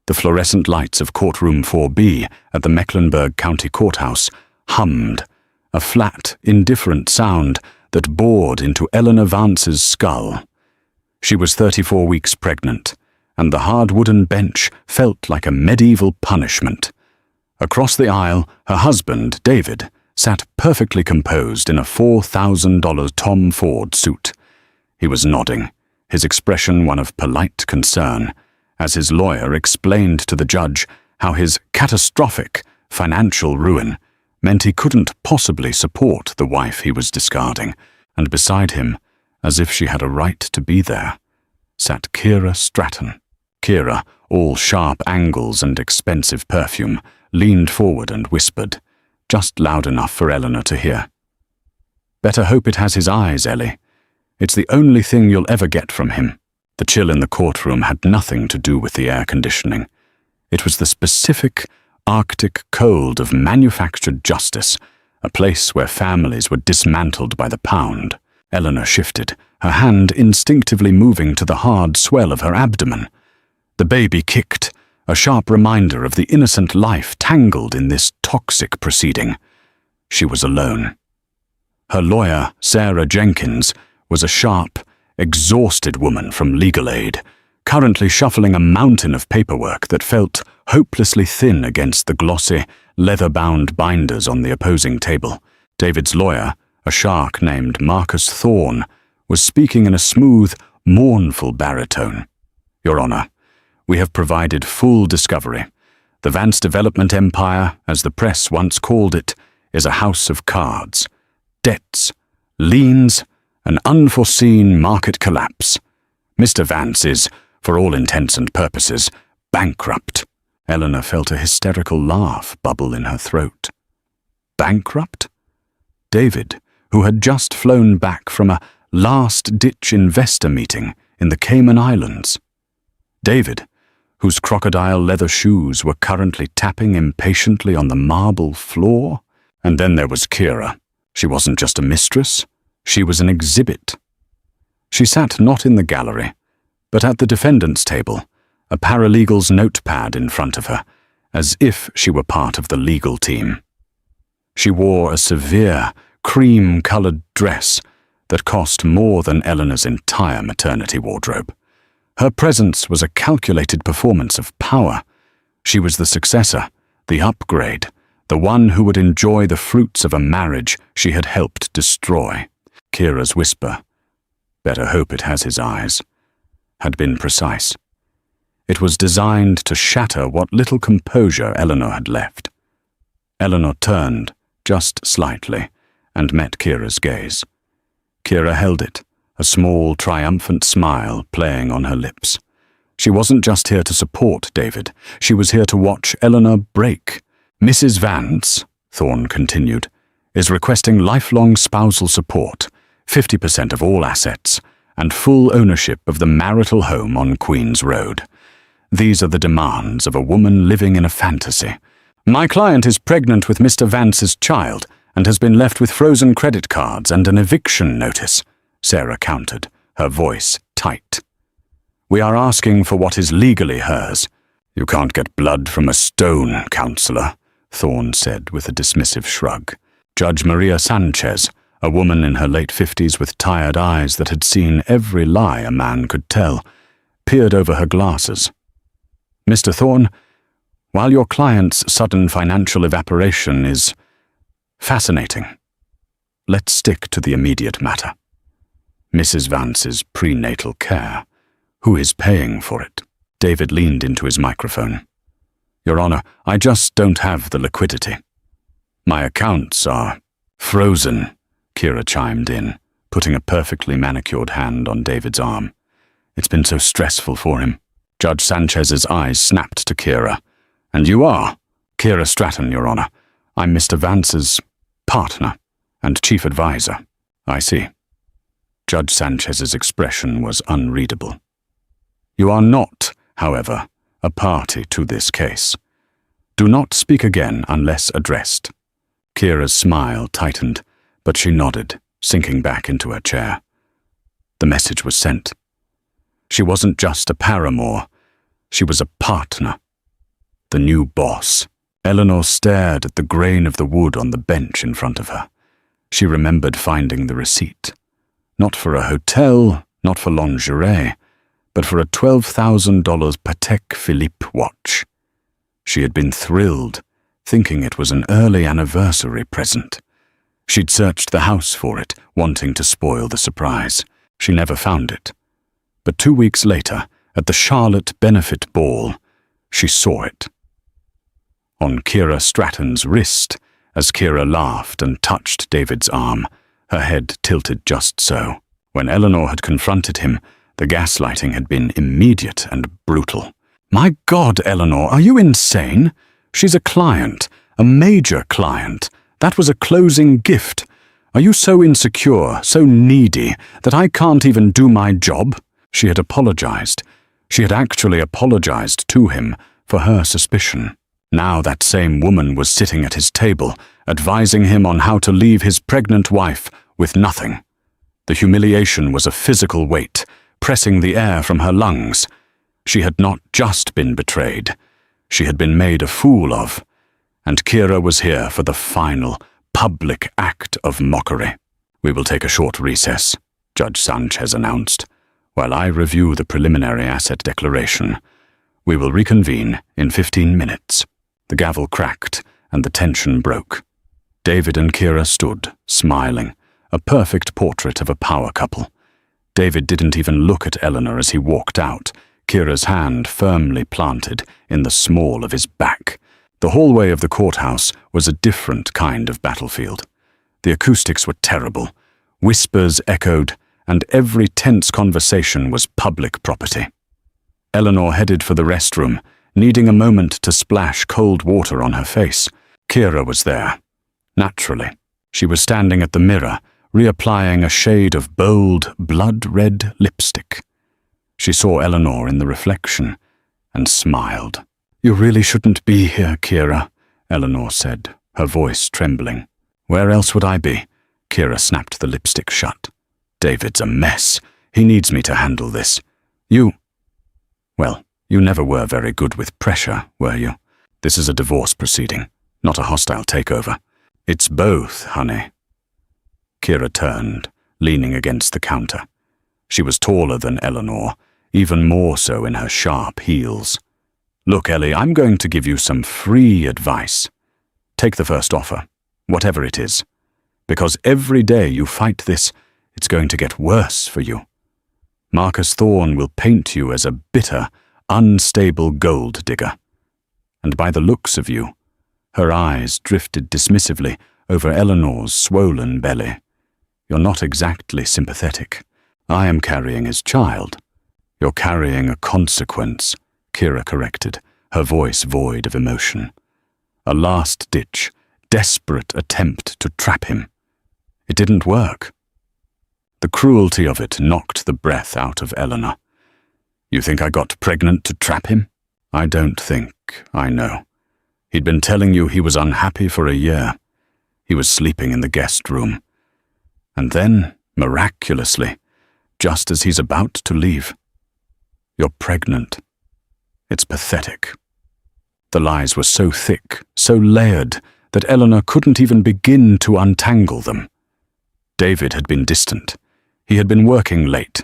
The fluorescent lights of courtroom 4B at the Mecklenburg County Courthouse hummed, a flat, indifferent sound that bored into Eleanor Vance's skull. She was 34 weeks pregnant, and the hard wooden bench felt like a medieval punishment. Across the aisle, her husband, David, sat perfectly composed in a $4,000 Tom Ford suit. He was nodding, his expression one of polite concern, as his lawyer explained to the judge how his catastrophic financial ruin meant he couldn't possibly support the wife he was discarding, and beside him, as if she had a right to be there, sat Kira Stratton. Kira, all sharp angles and expensive perfume, leaned forward and whispered, just loud enough for Eleanor to hear. "Better hope it has his eyes, Ellie. It's the only thing you'll ever get from him." The chill in the courtroom had nothing to do with the air conditioning. It was the specific, Arctic cold of manufactured justice, a place where families were dismantled by the pound. Eleanor shifted, her hand instinctively moving to the hard swell of her abdomen. The baby kicked, a sharp reminder of the innocent life tangled in this toxic proceeding. She was alone. Her lawyer, Sarah Jenkins, was a sharp, exhausted woman from legal aid, currently shuffling a mountain of paperwork that felt hopelessly thin against the glossy, leather-bound binders on the opposing table. David's lawyer, a shark named Marcus Thorne, was speaking in a smooth, mournful baritone. "Your Honor, we have provided full discovery. The Vance Development Empire, as the press once called it, is a house of cards. Debts, liens, an unforeseen market collapse. Mr. Vance is, for all intents and purposes, bankrupt." Eleanor felt a hysterical laugh bubble in her throat. Bankrupt? David, who had just flown back from a last-ditch investor meeting in the Cayman Islands. David, whose crocodile leather shoes were currently tapping impatiently on the marble floor. And then there was Kira. She wasn't just a mistress, she was an exhibit. She sat not in the gallery, but at the defendant's table, a paralegal's notepad in front of her, as if she were part of the legal team. She wore a severe, cream-colored dress that cost more than Eleanor's entire maternity wardrobe. Her presence was a calculated performance of power. She was the successor, the upgrade, the one who would enjoy the fruits of a marriage she had helped destroy. Kira's whisper, "Better hope it has his eyes," had been precise. It was designed to shatter what little composure Eleanor had left. Eleanor turned, just slightly, and met Kira's gaze. Kira held it, a small, triumphant smile playing on her lips. She wasn't just here to support David, she was here to watch Eleanor break. "Mrs. Vance," Thorne continued, "is requesting lifelong spousal support, 50% of all assets, and full ownership of the marital home on Queen's Road. These are the demands of a woman living in a fantasy. My client is pregnant with Mr. Vance's child and has been left with frozen credit cards and an eviction notice," Sarah countered, her voice tight. "We are asking for what is legally hers." "You can't get blood from a stone, counselor," Thorne said with a dismissive shrug. Judge Maria Sanchez, a woman in her late 50s with tired eyes that had seen every lie a man could tell, peered over her glasses. "Mr. Thorne, while your client's sudden financial evaporation is fascinating, let's stick to the immediate matter. Mrs. Vance's prenatal care. Who is paying for it?" David leaned into his microphone. "Your Honor, I just don't have the liquidity. My accounts are frozen," Kira chimed in, putting a perfectly manicured hand on David's arm. "It's been so stressful for him." Judge Sanchez's eyes snapped to Kira. "And you are?" "Kira Stratton, Your Honor. I'm Mr. Vance's partner and chief advisor." "I see." Judge Sanchez's expression was unreadable. "You are not, however, a party to this case. Do not speak again unless addressed." Kira's smile tightened, but she nodded, sinking back into her chair. The message was sent. She wasn't just a paramour, she was a partner, the new boss. Eleanor stared at the grain of the wood on the bench in front of her. She remembered finding the receipt. Not for a hotel, not for lingerie, but for a $12,000 Patek Philippe watch. She had been thrilled, thinking it was an early anniversary present. She'd searched the house for it, wanting to spoil the surprise. She never found it. But 2 weeks later, at the Charlotte Benefit Ball, she saw it. On Kira Stratton's wrist, as Kira laughed and touched David's arm, her head tilted just so. When Eleanor had confronted him, the gaslighting had been immediate and brutal. "My God, Eleanor, are you insane? She's a client, a major client. That was a closing gift. Are you so insecure, so needy, that I can't even do my job?" She had apologized. She had actually apologized to him for her suspicion. Now that same woman was sitting at his table, advising him on how to leave his pregnant wife with nothing. The humiliation was a physical weight, pressing the air from her lungs. She had not just been betrayed. She had been made a fool of. And Kira was here for the final, public act of mockery. "We will take a short recess," Judge Sanchez announced, "while I review the preliminary asset declaration. We will reconvene in 15 minutes. The gavel cracked, and the tension broke. David and Kira stood, smiling, a perfect portrait of a power couple. David didn't even look at Eleanor as he walked out, Kira's hand firmly planted in the small of his back. The hallway of the courthouse was a different kind of battlefield. The acoustics were terrible. Whispers echoed, and every tense conversation was public property. Eleanor headed for the restroom, needing a moment to splash cold water on her face. Kira was there. Naturally, she was standing at the mirror, reapplying a shade of bold, blood-red lipstick. She saw Eleanor in the reflection and smiled. "You really shouldn't be here, Kira," Eleanor said, her voice trembling. "Where else would I be?" Kira snapped the lipstick shut. "David's a mess. He needs me to handle this. Well, you never were very good with pressure, were you? This is a divorce proceeding, not a hostile takeover. It's both, honey." Kira turned, leaning against the counter. She was taller than Eleanor, even more so in her sharp heels. "Look, Ellie, I'm going to give you some free advice. Take the first offer, whatever it is. Because every day you fight this, it's going to get worse for you. Marcus Thorne will paint you as a bitter, unstable gold digger. And by the looks of you," her eyes drifted dismissively over Eleanor's swollen belly, "you're not exactly sympathetic. I am carrying his child." "You're carrying a consequence," Kira corrected, her voice void of emotion. A last-ditch, desperate attempt to trap him. It didn't work. The cruelty of it knocked the breath out of Eleanor. "You think I got pregnant to trap him?" "I don't think I know. He'd been telling you he was unhappy for a year. He was sleeping in the guest room. And then, miraculously, just as he's about to leave, you're pregnant. It's pathetic." The lies were so thick, so layered, that Eleanor couldn't even begin to untangle them. David had been distant. He had been working late,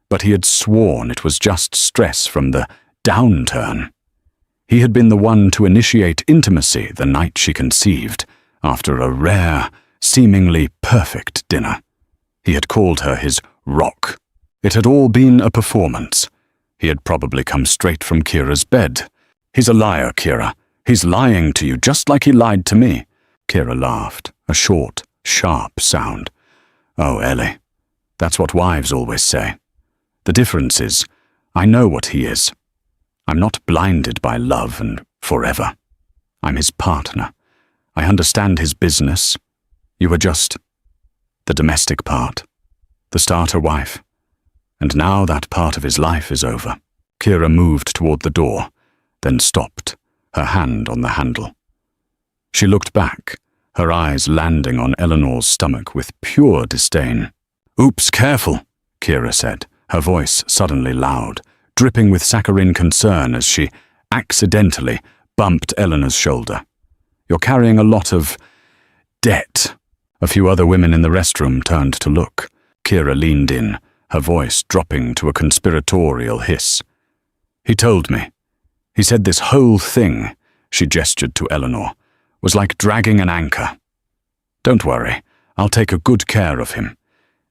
but he had sworn it was just stress from the downturn. He had been the one to initiate intimacy the night she conceived, after a rare, seemingly perfect dinner. He had called her his rock. It had all been a performance. He had probably come straight from Kira's bed. "He's a liar, Kira. He's lying to you just like he lied to me." Kira laughed, a short, sharp sound. "Oh, Ellie, that's what wives always say. The difference is, I know what he is. I'm not blinded by love and forever. I'm his partner. I understand his business. You were just the domestic part, the starter wife. And now that part of his life is over." Kira moved toward the door, then stopped, her hand on the handle. She looked back, her eyes landing on Eleanor's stomach with pure disdain. "Oops, careful," Kira said, her voice suddenly loud, dripping with saccharine concern as she accidentally bumped Eleanor's shoulder. "You're carrying a lot of debt." A few other women in the restroom turned to look. Kira leaned in, her voice dropping to a conspiratorial hiss. "He told me. He said this whole thing," she gestured to Eleanor, "was like dragging an anchor. Don't worry, I'll take a good care of him.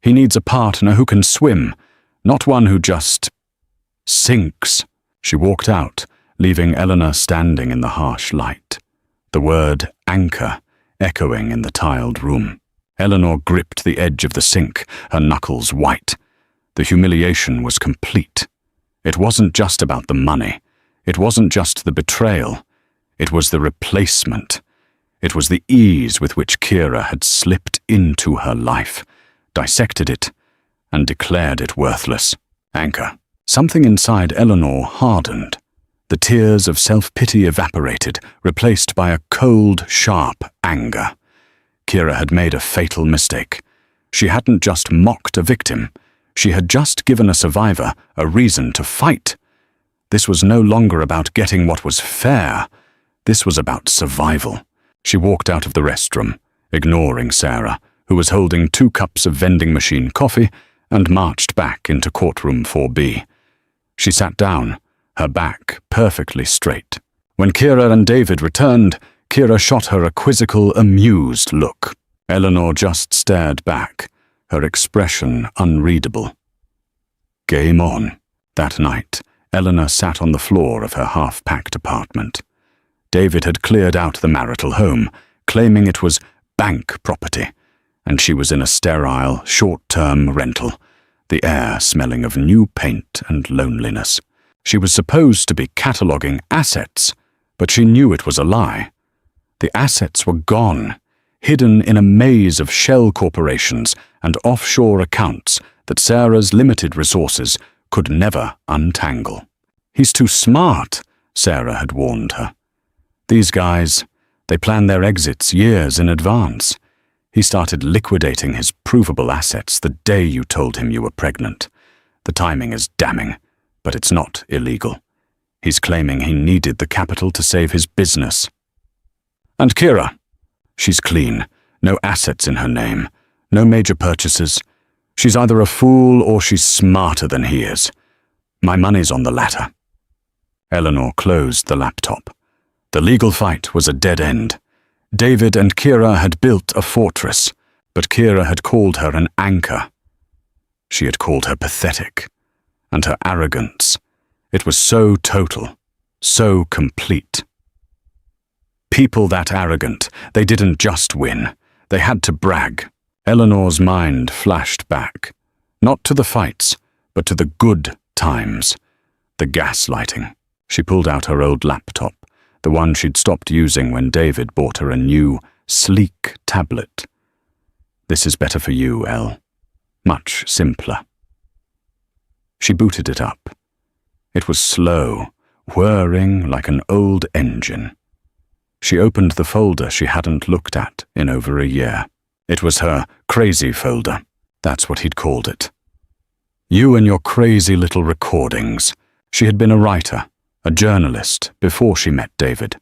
He needs a partner who can swim, not one who just sinks." She walked out, leaving Eleanor standing in the harsh light, the word anchor echoing in the tiled room. Eleanor gripped the edge of the sink, her knuckles white. The humiliation was complete. It wasn't just about the money. It wasn't just the betrayal. It was the replacement. It was the ease with which Kira had slipped into her life, dissected it, and declared it worthless. Anchor. Something inside Eleanor hardened. The tears of self-pity evaporated, replaced by a cold, sharp anger. Kira had made a fatal mistake. She hadn't just mocked a victim. She had just given a survivor a reason to fight. This was no longer about getting what was fair. This was about survival. She walked out of the restroom, ignoring Sarah, who was holding 2 cups of vending machine coffee, and marched back into courtroom 4B. She sat down, her back perfectly straight. When Kira and David returned, Kira shot her a quizzical, amused look. Eleanor just stared back, her expression unreadable. Game on. That night, Eleanor sat on the floor of her half-packed apartment. David had cleared out the marital home, claiming it was bank property, and she was in a sterile, short-term rental, the air smelling of new paint and loneliness. She was supposed to be cataloguing assets, but she knew it was a lie. The assets were gone, hidden in a maze of shell corporations and offshore accounts that Sarah's limited resources could never untangle. "He's too smart," Sarah had warned her. "These guys, they plan their exits years in advance. He started liquidating his provable assets the day you told him you were pregnant. The timing is damning, but it's not illegal. He's claiming he needed the capital to save his business. And Kira, she's clean, no assets in her name, no major purchases. She's either a fool or she's smarter than he is. My money's on the latter." Eleanor closed the laptop. The legal fight was a dead end. David and Kira had built a fortress, but Kira had called her an anchor. She had called her pathetic, and her arrogance. It was so total, so complete. People that arrogant, they didn't just win. They had to brag. Eleanor's mind flashed back, not to the fights, but to the good times, the gaslighting. She pulled out her old laptop, the one she'd stopped using when David bought her a new, sleek tablet. "This is better for you, Elle. Much simpler." She booted it up. It was slow, whirring like an old engine. She opened the folder she hadn't looked at in over a year. It was her crazy folder. That's what he'd called it. You and your crazy little recordings. She had been a writer, a journalist, before she met David.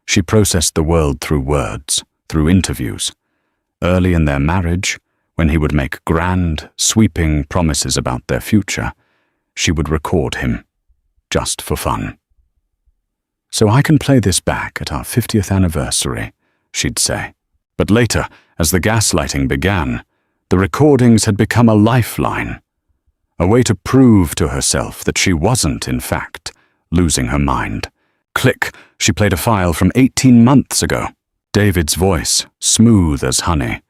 She processed the world through words, through interviews. Early in their marriage, when he would make grand, sweeping promises about their future, she would record him, just for fun. "So I can play this back at our 50th anniversary," she'd say. But later, as the gaslighting began, the recordings had become a lifeline, a way to prove to herself that she wasn't, in fact, losing her mind. Click, she played a file from 18 months ago. David's voice, smooth as honey.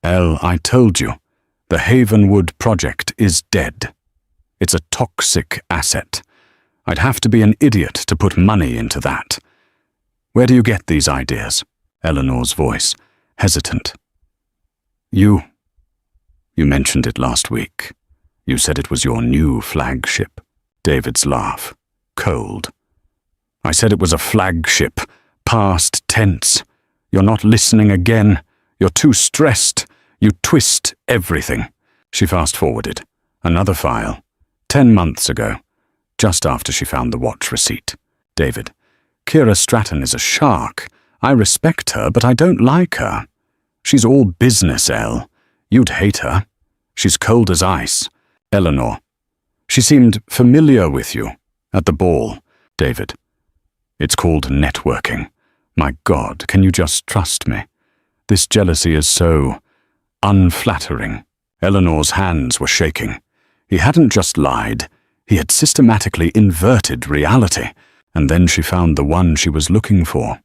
"Elle, I told you, the Havenwood project is dead. It's a toxic asset. I'd have to be an idiot to put money into that. Where do you get these ideas?" Eleanor's voice, hesitant. You mentioned it last week. You said it was your new flagship." David's laugh, cold. "I said it was a flagship, past tense. You're not listening again. You're too stressed. You twist everything." She fast-forwarded. Another file. 10 months ago, just after she found the watch receipt. David. Kira Stratton is a shark. I respect her, but I don't like her. She's all business, Elle. You'd hate her. She's cold as ice. Eleanor. She seemed familiar with you. At the ball. David. It's called networking. My God, can you just trust me? This jealousy is so unflattering. Eleanor's hands were shaking. He hadn't just lied. He had systematically inverted reality, and then she found the one she was looking for.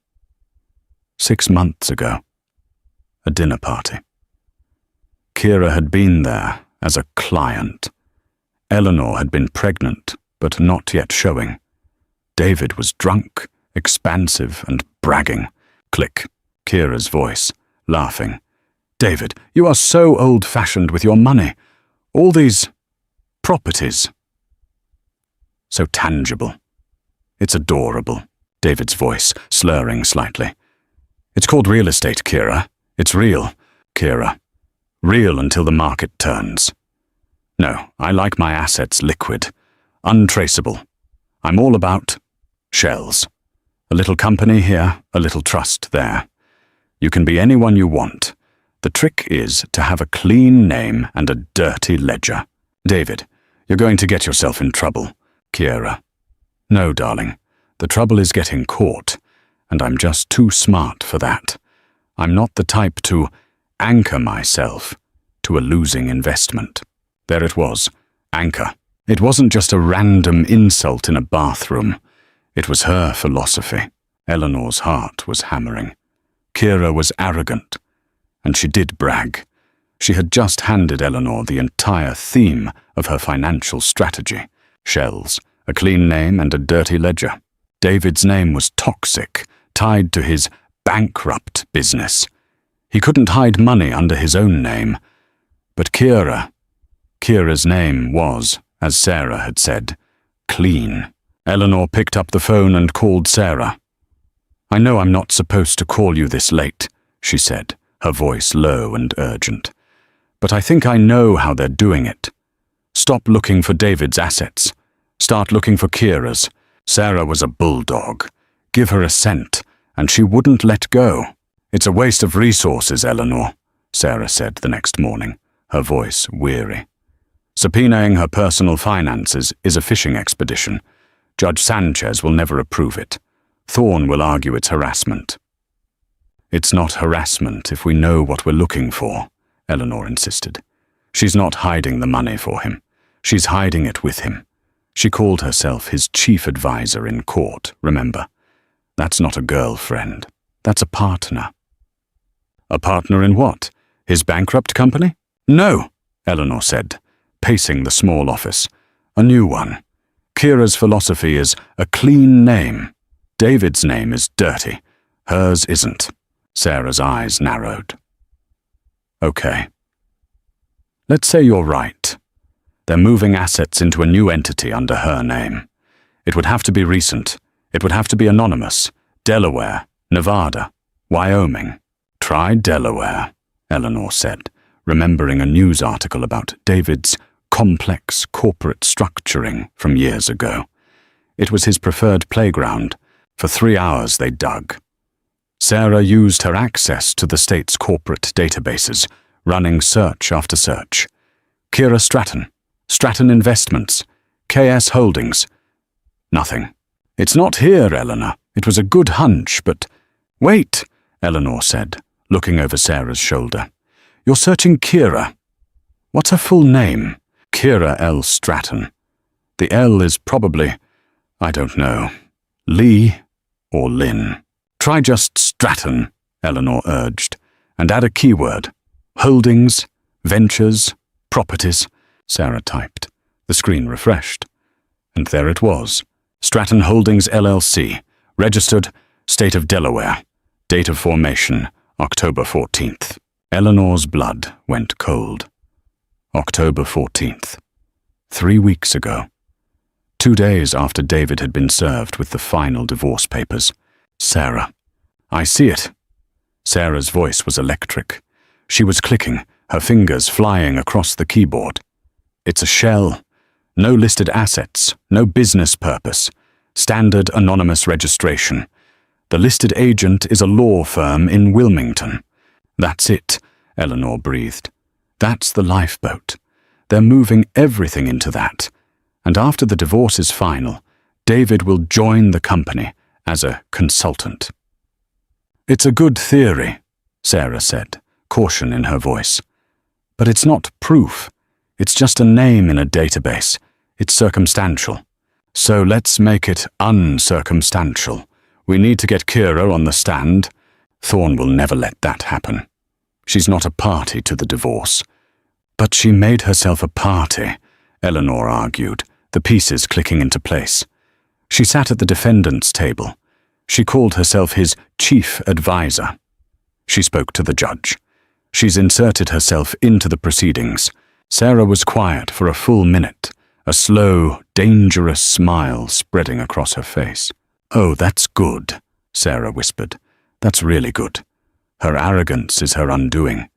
6 months ago. A dinner party. Kira had been there as a client. Eleanor had been pregnant, but not yet showing. David was drunk, expansive, and bragging. Click. Kira's voice, laughing. David, you are so old-fashioned with your money. All these properties. So tangible. It's adorable. David's voice, slurring slightly. It's called real estate, Kira. It's real, Kira. Real until the market turns. No, I like my assets liquid, untraceable. I'm all about shells. A little company here, a little trust there. You can be anyone you want. The trick is to have a clean name and a dirty ledger. David, you're going to get yourself in trouble. Kira. No, darling. The trouble is getting caught, and I'm just too smart for that. I'm not the type to anchor myself to a losing investment. There it was, anchor. It wasn't just a random insult in a bathroom. It was her philosophy. Eleanor's heart was hammering. Kira was arrogant, and she did brag. She had just handed Eleanor the entire theme of her financial strategy. Shells, a clean name and a dirty ledger. David's name was toxic, tied to his bankrupt business. He couldn't hide money under his own name. But Kira's name was, as Sarah had said, clean. Eleanor picked up the phone and called Sarah. I know I'm not supposed to call you this late, she said, her voice low and urgent. But I think I know how they're doing it. Stop looking for David's assets. Start looking for Kira's. Sarah was a bulldog. Give her a cent, and she wouldn't let go. It's a waste of resources, Eleanor, Sarah said the next morning, her voice weary. Subpoenaing her personal finances is a fishing expedition. Judge Sanchez will never approve it. Thorne will argue it's harassment. It's not harassment if we know what we're looking for, Eleanor insisted. She's not hiding the money for him. She's hiding it with him. She called herself his chief advisor in court, remember? That's not a girlfriend. That's a partner. A partner in what? His bankrupt company? No, Eleanor said, pacing the small office. A new one. Kira's philosophy is a clean name. David's name is dirty. Hers isn't. Sarah's eyes narrowed. Okay. Let's say you're right. They're moving assets into a new entity under her name. It would have to be recent. It would have to be anonymous. Delaware, Nevada, Wyoming. Try Delaware, Eleanor said, remembering a news article about David's complex corporate structuring from years ago. It was his preferred playground. For 3 hours they dug. Sarah used her access to the state's corporate databases, running search after search. Kira Stratton, Stratton Investments, KS Holdings. Nothing. It's not here, Eleanor. It was a good hunch, but... Wait, Eleanor said, looking over Sarah's shoulder. You're searching Kira. What's her full name? Kira L. Stratton. The L is probably, I don't know, Lee or Lynn. Try just Stratton, Eleanor urged, and add a keyword. Holdings, ventures, properties, Sarah typed. The screen refreshed. And there it was. Stratton Holdings LLC, registered, State of Delaware. Date of formation, October 14th. Eleanor's blood went cold. October 14th. 3 weeks ago. 2 days after David had been served with the final divorce papers. Sarah. I see it. Sarah's voice was electric. She was clicking, her fingers flying across the keyboard. It's a shell. No listed assets, no business purpose. Standard anonymous registration. The listed agent is a law firm in Wilmington. That's it, Eleanor breathed. That's the lifeboat. They're moving everything into that. And after the divorce is final, David will join the company as a consultant. It's a good theory, Sarah said, caution in her voice. But it's not proof. It's just a name in a database. It's circumstantial. So let's make it uncircumstantial. We need to get Kira on the stand. Thorne will never let that happen. She's not a party to the divorce. But she made herself a party, Eleanor argued, the pieces clicking into place. She sat at the defendant's table. She called herself his chief advisor. She spoke to the judge. She's inserted herself into the proceedings. Sarah was quiet for a full minute, a slow, dangerous smile spreading across her face. "Oh, that's good," Sarah whispered. "That's really good. Her arrogance is her undoing.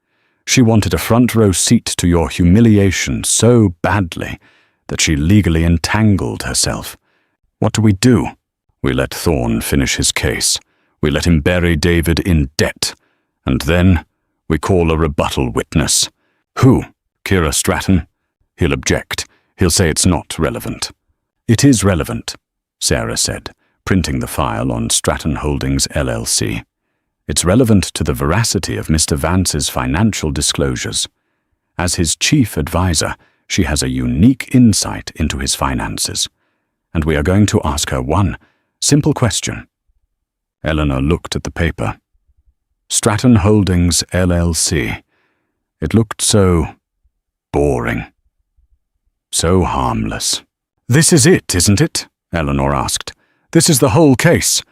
She wanted a front-row seat to your humiliation so badly that she legally entangled herself. What do? We let Thorne finish his case. We let him bury David in debt. And then we call a rebuttal witness. Who? Kira Stratton? He'll object. He'll say it's not relevant." "It is relevant," Sarah said, printing the file on Stratton Holdings LLC. "It's relevant to the veracity of Mr. Vance's financial disclosures. As his chief advisor, she has a unique insight into his finances. And we are going to ask her one simple question." Eleanor looked at the paper. Stratton Holdings LLC. It looked so boring. So harmless. "This is it, isn't it?" Eleanor asked. "This is the whole case."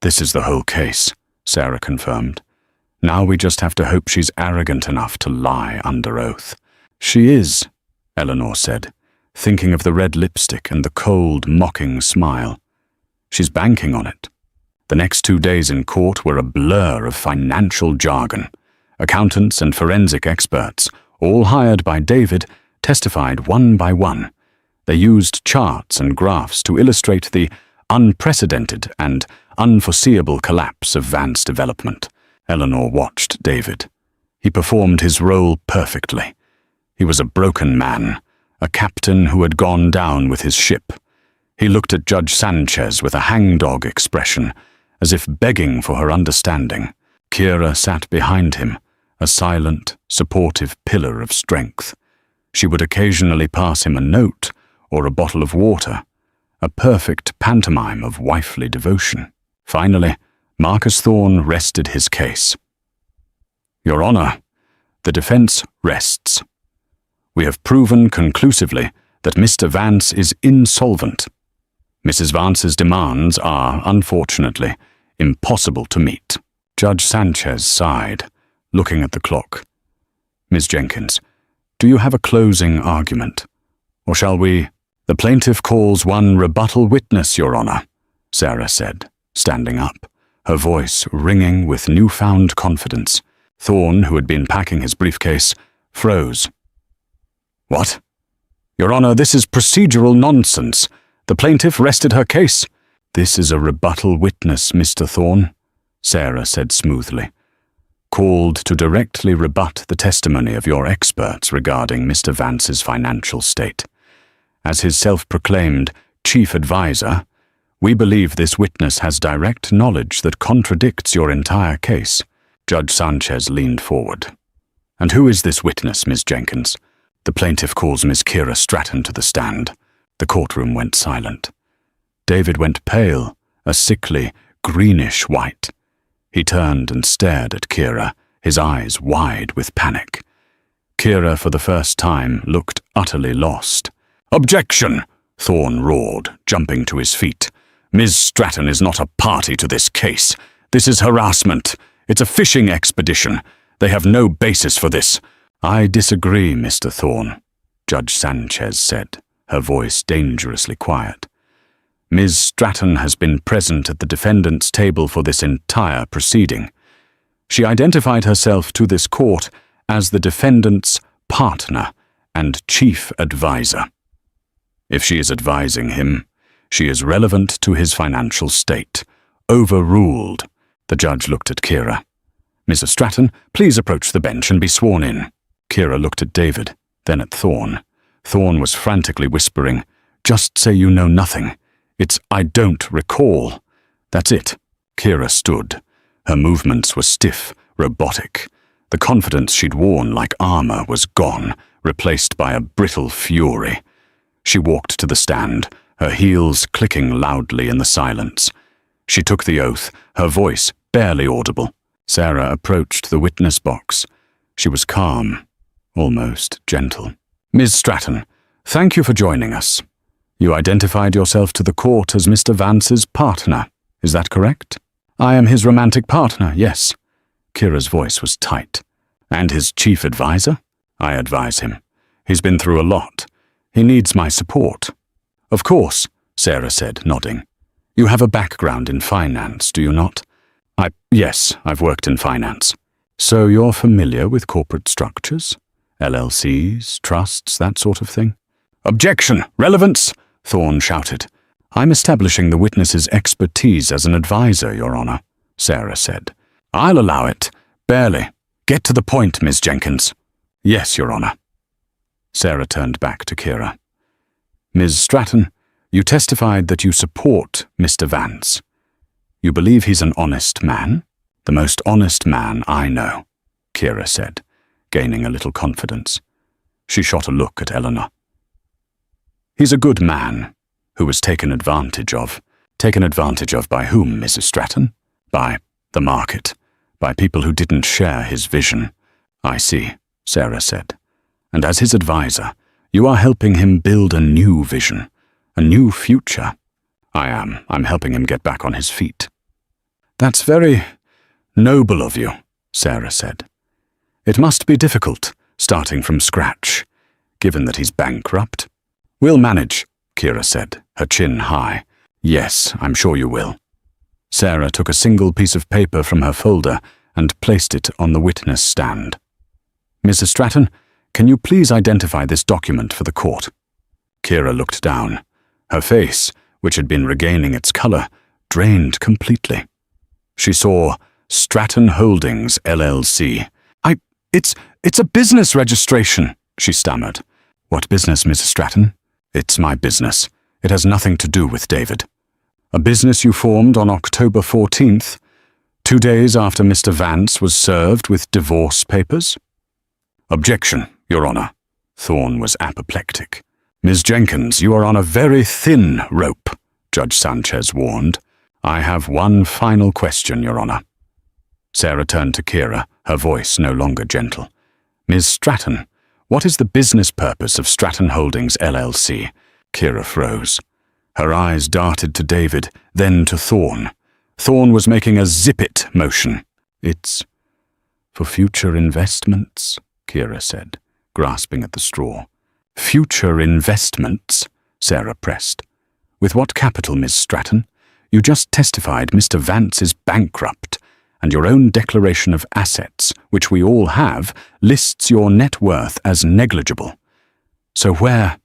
"This is the whole case," Sarah confirmed. "Now we just have to hope she's arrogant enough to lie under oath." "She is," Eleanor said, thinking of the red lipstick and the cold, mocking smile. "She's banking on it." The next 2 days in court were a blur of financial jargon. Accountants and forensic experts, all hired by David, testified one by one. They used charts and graphs to illustrate the unprecedented and unforeseeable collapse of Vance development. Eleanor watched David. He performed his role perfectly. He was a broken man, a captain who had gone down with his ship. He looked at Judge Sanchez with a hangdog expression, as if begging for her understanding. Kira sat behind him, a silent, supportive pillar of strength. She would occasionally pass him a note or a bottle of water, a perfect pantomime of wifely devotion. Finally, Marcus Thorne rested his case. "Your Honor, the defense rests. We have proven conclusively that Mr. Vance is insolvent. Mrs. Vance's demands are, unfortunately, impossible to meet." Judge Sanchez sighed, looking at the clock. "Ms. Jenkins, do you have a closing argument? Or shall we—" "The plaintiff calls one rebuttal witness, Your Honor," Sarah said, standing up, her voice ringing with newfound confidence. Thorne, who had been packing his briefcase, froze. "What? Your Honor, this is procedural nonsense. The plaintiff rested her case." "This is a rebuttal witness, Mr. Thorne," Sarah said smoothly, "called to directly rebut the testimony of your experts regarding Mr. Vance's financial state. As his self-proclaimed chief advisor, we believe this witness has direct knowledge that contradicts your entire case." Judge Sanchez leaned forward. "And who is this witness, Ms. Jenkins?" "The plaintiff calls Ms. Kira Stratton to the stand." The courtroom went silent. David went pale, a sickly, greenish white. He turned and stared at Kira, his eyes wide with panic. Kira, for the first time, looked utterly lost. "Objection!" Thorne roared, jumping to his feet. "Ms. Stratton is not a party to this case. This is harassment. It's a fishing expedition. They have no basis for this." "I disagree, Mr. Thorne," Judge Sanchez said, her voice dangerously quiet. "Ms. Stratton has been present at the defendant's table for this entire proceeding. She identified herself to this court as the defendant's partner and chief advisor. If she is advising him, she is relevant to his financial state, Overruled. The judge looked at Kira. Mrs. Stratton, please approach the bench and be sworn in. Kira looked at David, then at Thorne. Thorne was frantically whispering, "Just say you know nothing. It's I don't recall." That's it. Kira stood. Her movements were stiff, robotic. The confidence she'd worn like armor was gone, replaced by a brittle fury. She walked to the stand, her heels clicking loudly in the silence. She took the oath, her voice barely audible. Sarah approached the witness box. She was calm, almost gentle. Ms. Stratton, thank you for joining us. You identified yourself to the court as Mr. Vance's partner. Is that correct? I am his romantic partner, yes. Kira's voice was tight. And his chief advisor? I advise him. He's been through a lot. He needs my support. Of course, Sarah said, nodding. You have a background in finance, do you not? Yes, I've worked in finance. So you're familiar with corporate structures? LLCs, trusts, that sort of thing? Objection! Relevance! Thorne shouted. I'm establishing the witness's expertise as an advisor, Your Honor, Sarah said. I'll allow it. Barely. Get to the point, Ms. Jenkins. Yes, Your Honor. Sarah turned back to Kira. Ms. Stratton, you testified that you support Mr. Vance. You believe he's an honest man? The most honest man I know, Kira said, gaining a little confidence. She shot a look at Eleanor. He's a good man who was taken advantage of. Taken advantage of by whom, Mrs. Stratton? By the market, by people who didn't share his vision. I see, Sarah said. And as his advisor, you are helping him build a new vision, a new future. I am. I'm helping him get back on his feet. That's very noble of you, Sarah said. It must be difficult, starting from scratch, given that he's bankrupt. We'll manage, Kira said, her chin high. Yes, I'm sure you will. Sarah took a single piece of paper from her folder and placed it on the witness stand. Mrs. Stratton, can you please identify this document for the court? Kira looked down. Her face, which had been regaining its color, drained completely. She saw Stratton Holdings, LLC. It's a business registration, she stammered. What business, Mrs. Stratton? It's my business. It has nothing to do with David. A business you formed on October 14th, 2 days after Mr. Vance was served with divorce papers? Objection, Your Honor. Thorne was apoplectic. Ms. Jenkins, you are on a very thin rope, Judge Sanchez warned. I have one final question, Your Honor. Sarah turned to Kira, her voice no longer gentle. Ms. Stratton, what is the business purpose of Stratton Holdings, LLC? Kira froze. Her eyes darted to David, then to Thorne. Thorne was making a zip-it motion. It's for future investments, Kira said, grasping at the straw. Future investments, Sarah pressed. With what capital, Miss Stratton? You just testified Mr. Vance is bankrupt, and your own declaration of assets, which we all have, lists your net worth as negligible. So where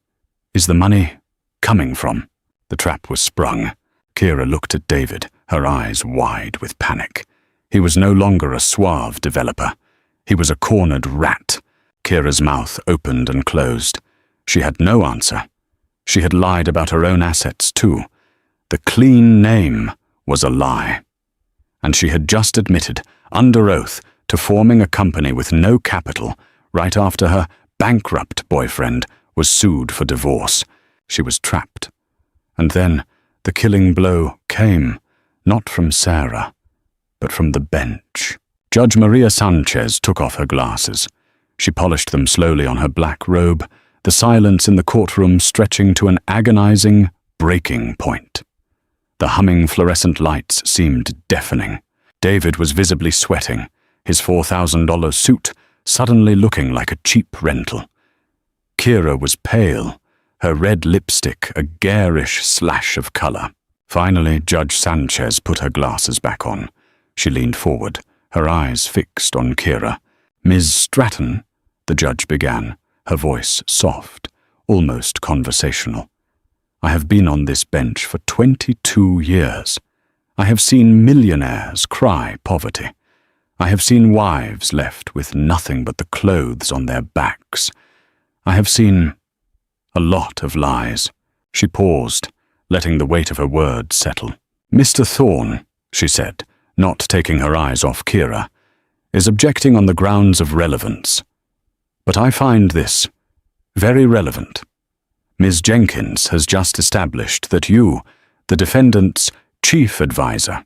is the money coming from? The trap was sprung. Kira looked at David, her eyes wide with panic. He was no longer a suave developer. He was a cornered rat. Kira's mouth opened and closed. She had no answer. She had lied about her own assets, too. The clean name was a lie. And she had just admitted, under oath, to forming a company with no capital right after her bankrupt boyfriend was sued for divorce. She was trapped. And then the killing blow came, not from Sarah, but from the bench. Judge Maria Sanchez took off her glasses. She polished them slowly on her black robe, the silence in the courtroom stretching to an agonizing breaking point. The humming fluorescent lights seemed deafening. David was visibly sweating, his $4,000 suit suddenly looking like a cheap rental. Kira was pale, her red lipstick a garish slash of color. Finally, Judge Sanchez put her glasses back on. She leaned forward, her eyes fixed on Kira. Ms. Stratton, the judge began, her voice soft, almost conversational. I have been on this bench for 22 years, I have seen millionaires cry poverty. I have seen wives left with nothing but the clothes on their backs. I have seen a lot of lies. She paused, letting the weight of her words settle. Mr. Thorne, she said, not taking her eyes off Kira, is objecting on the grounds of relevance. But I find this very relevant. Ms. Jenkins has just established that you, the defendant's chief advisor,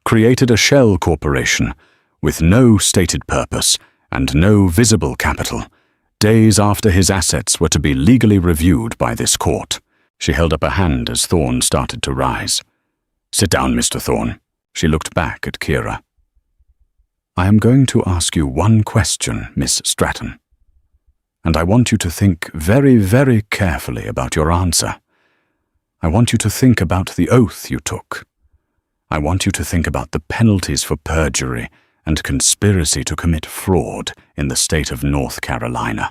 created a shell corporation with no stated purpose and no visible capital, days after his assets were to be legally reviewed by this court. She held up a hand as Thorne started to rise. "Sit down, Mr. Thorne." She looked back at Kira. "I am going to ask you one question, Miss Stratton. And I want you to think very, very carefully about your answer. I want you to think about the oath you took. I want you to think about the penalties for perjury and conspiracy to commit fraud in the state of North Carolina,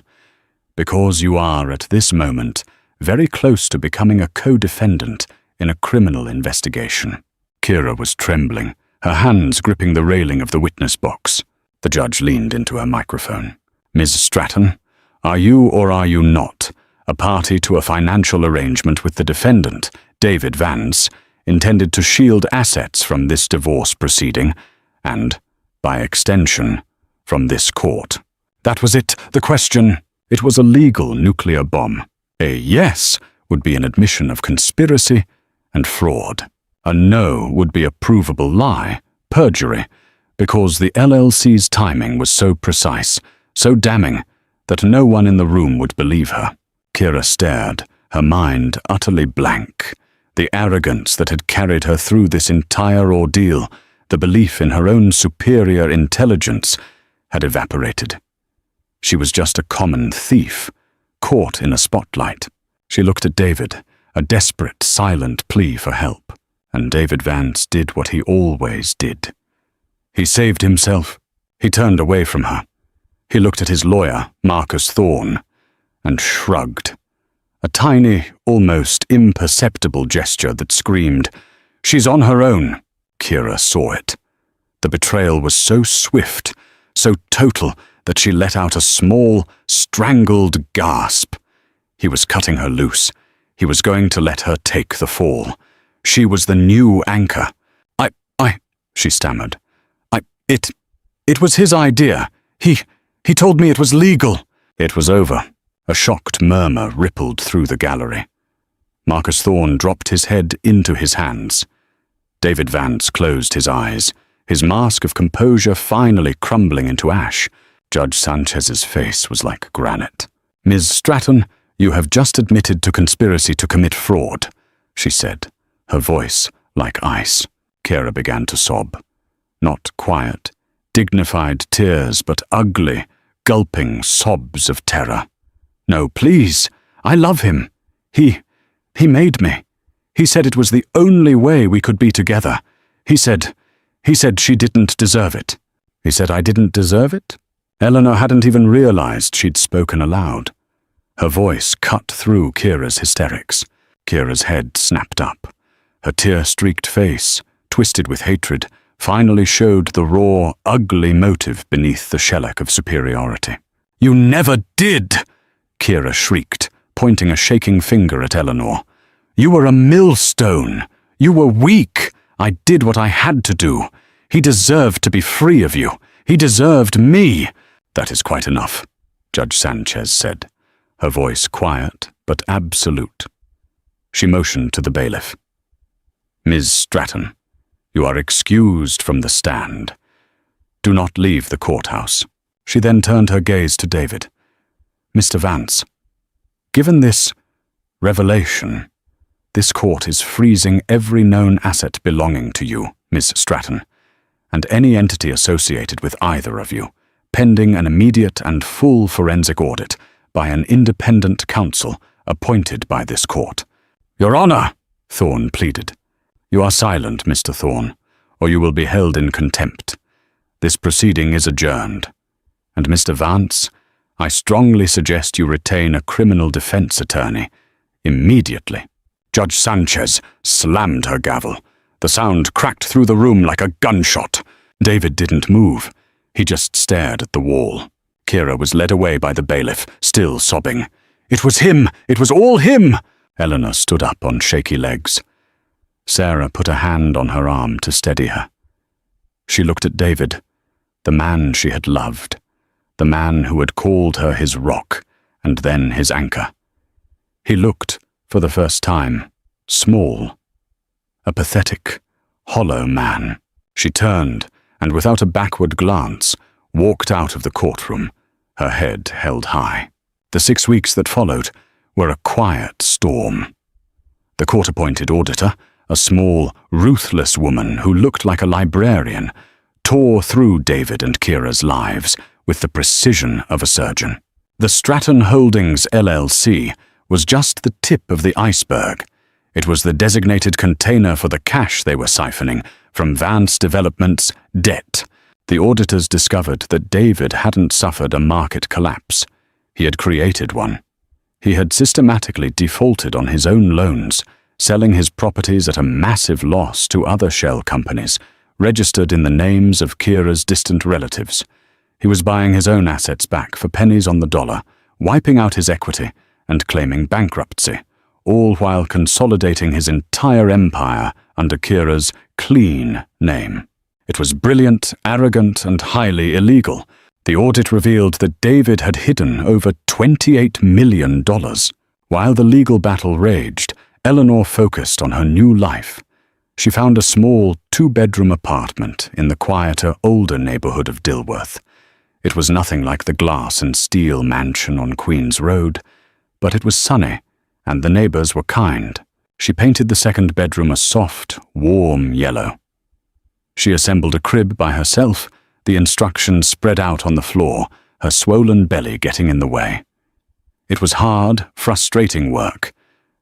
because you are, at this moment, very close to becoming a co-defendant in a criminal investigation." Kira was trembling, her hands gripping the railing of the witness box. The judge leaned into her microphone. "Ms. Stratton, are you or are you not a party to a financial arrangement with the defendant, David Vance, intended to shield assets from this divorce proceeding and, by extension, from this court?" That was it, the question. It was a legal nuclear bomb. A yes would be an admission of conspiracy and fraud. A no would be a provable lie, perjury, because the LLC's timing was so precise, so damning, that no one in the room would believe her. Kira stared, her mind utterly blank. The arrogance that had carried her through this entire ordeal, the belief in her own superior intelligence, had evaporated. She was just a common thief, caught in a spotlight. She looked at David, a desperate, silent plea for help. And David Vance did what he always did. He saved himself. He turned away from her. He looked at his lawyer, Marcus Thorne, and shrugged. A tiny, almost imperceptible gesture that screamed, "She's on her own." Kira saw it. The betrayal was so swift, so total, that she let out a small, strangled gasp. He was cutting her loose. He was going to let her take the fall. She was the new anchor. She stammered. It was his idea. He told me it was legal." It was over. A shocked murmur rippled through the gallery. Marcus Thorne dropped his head into his hands. David Vance closed his eyes, his mask of composure finally crumbling into ash. Judge Sanchez's face was like granite. "Ms. Stratton, you have just admitted to conspiracy to commit fraud," she said, her voice like ice. Kira began to sob. Not quiet, dignified tears, but ugly, gulping sobs of terror. "No, please. I love him. He made me. He said it was the only way we could be together. He said she didn't deserve it." He said I didn't deserve it? Eleanor hadn't even realized she'd spoken aloud. Her voice cut through Kira's hysterics. Kira's head snapped up. Her tear-streaked face, twisted with hatred, finally showed the raw, ugly motive beneath the shellac of superiority. "You never did!" Kira shrieked, pointing a shaking finger at Eleanor. "You were a millstone. You were weak. I did what I had to do. He deserved to be free of you. He deserved me." "That is quite enough," Judge Sanchez said, her voice quiet but absolute. She motioned to the bailiff. "Ms. Stratton, you are excused from the stand. Do not leave the courthouse." She then turned her gaze to David. "Mr. Vance, given this revelation, this court is freezing every known asset belonging to you, Miss Stratton, and any entity associated with either of you, pending an immediate and full forensic audit by an independent counsel appointed by this court." "Your Honor," Thorne pleaded. "You are silent, Mr. Thorne, or you will be held in contempt. This proceeding is adjourned. And Mr. Vance, I strongly suggest you retain a criminal defense attorney immediately." Judge Sanchez slammed her gavel. The sound cracked through the room like a gunshot. David didn't move. He just stared at the wall. Kira was led away by the bailiff, still sobbing. "It was him! It was all him!" Eleanor stood up on shaky legs. Sarah put a hand on her arm to steady her. She looked at David, the man she had loved, the man who had called her his rock and then his anchor. He looked, for the first time, small. A pathetic, hollow man. She turned, and without a backward glance, walked out of the courtroom, her head held high. The 6 weeks that followed were a quiet storm. The court-appointed auditor, a small, ruthless woman who looked like a librarian, tore through David and Kira's lives with the precision of a surgeon. The Stratton Holdings LLC was just the tip of the iceberg. It was the designated container for the cash they were siphoning from Vance Development's debt. The auditors discovered that David hadn't suffered a market collapse. He had created one. He had systematically defaulted on his own loans, selling his properties at a massive loss to other shell companies, registered in the names of Kira's distant relatives. He was buying his own assets back for pennies on the dollar, wiping out his equity, and claiming bankruptcy, all while consolidating his entire empire under Kira's clean name. It was brilliant, arrogant, and highly illegal. The audit revealed that David had hidden over $28 million. While the legal battle raged, Eleanor focused on her new life. She found a small, 2-bedroom apartment in the quieter, older neighborhood of Dilworth. It was nothing like the glass and steel mansion on Queen's Road, but it was sunny, and the neighbors were kind. She painted the second bedroom a soft, warm yellow. She assembled a crib by herself, the instructions spread out on the floor, her swollen belly getting in the way. It was hard, frustrating work,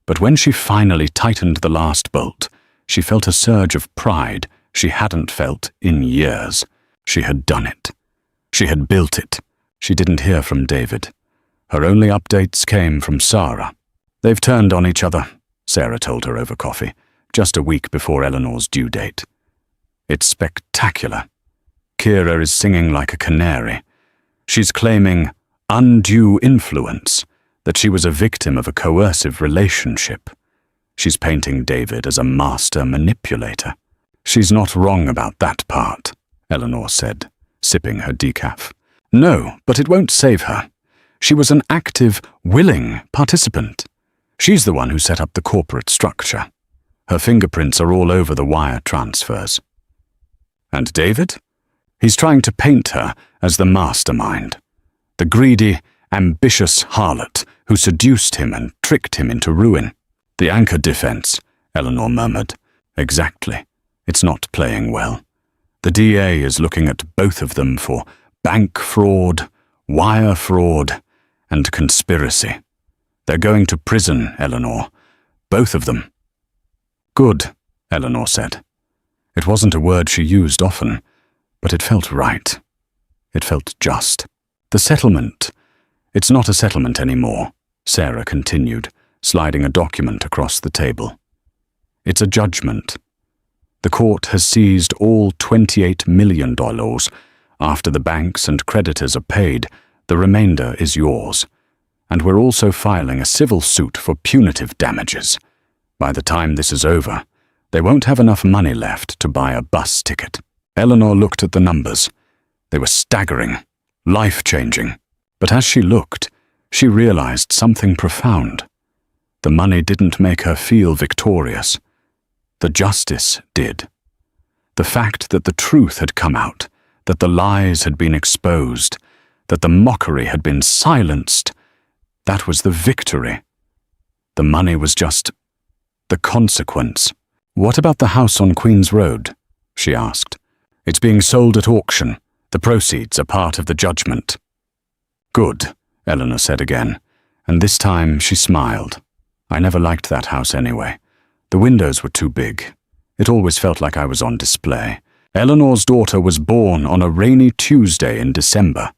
but when she finally tightened the last bolt, she felt a surge of pride she hadn't felt in years. She had done it. She had built it. She didn't hear from David. Her only updates came from Sarah. "They've turned on each other," Sarah told her over coffee, just a week before Eleanor's due date. "It's spectacular. Kira is singing like a canary. She's claiming undue influence, that she was a victim of a coercive relationship. She's painting David as a master manipulator. She's not wrong about that part," Eleanor said, sipping her decaf. "No, but it won't save her. She was an active, willing participant. She's the one who set up the corporate structure. Her fingerprints are all over the wire transfers." "And David? He's trying to paint her as the mastermind, the greedy, ambitious harlot who seduced him and tricked him into ruin." "The anchor defense," Eleanor murmured. "Exactly. It's not playing well. The DA is looking at both of them for bank fraud, wire fraud, and conspiracy. They're going to prison, Eleanor. Both of them." "Good," Eleanor said. It wasn't a word she used often, but it felt right. It felt just. "The settlement. It's not a settlement anymore," Sarah continued, sliding a document across the table. "It's a judgment. The court has seized all $28 million. After the banks and creditors are paid, the remainder is yours. And we're also filing a civil suit for punitive damages. By the time this is over, they won't have enough money left to buy a bus ticket." Eleanor looked at the numbers. They were staggering, life-changing. But as she looked, she realized something profound. The money didn't make her feel victorious. The justice did. The fact that the truth had come out, that the lies had been exposed, that the mockery had been silenced, that was the victory. The money was just the consequence. "What about the house on Queen's Road?" she asked. "It's being sold at auction. The proceeds are part of the judgment." "Good," Eleanor said again, and this time she smiled. "I never liked that house anyway. The windows were too big. It always felt like I was on display. Eleanor's daughter was born on a rainy Tuesday in December.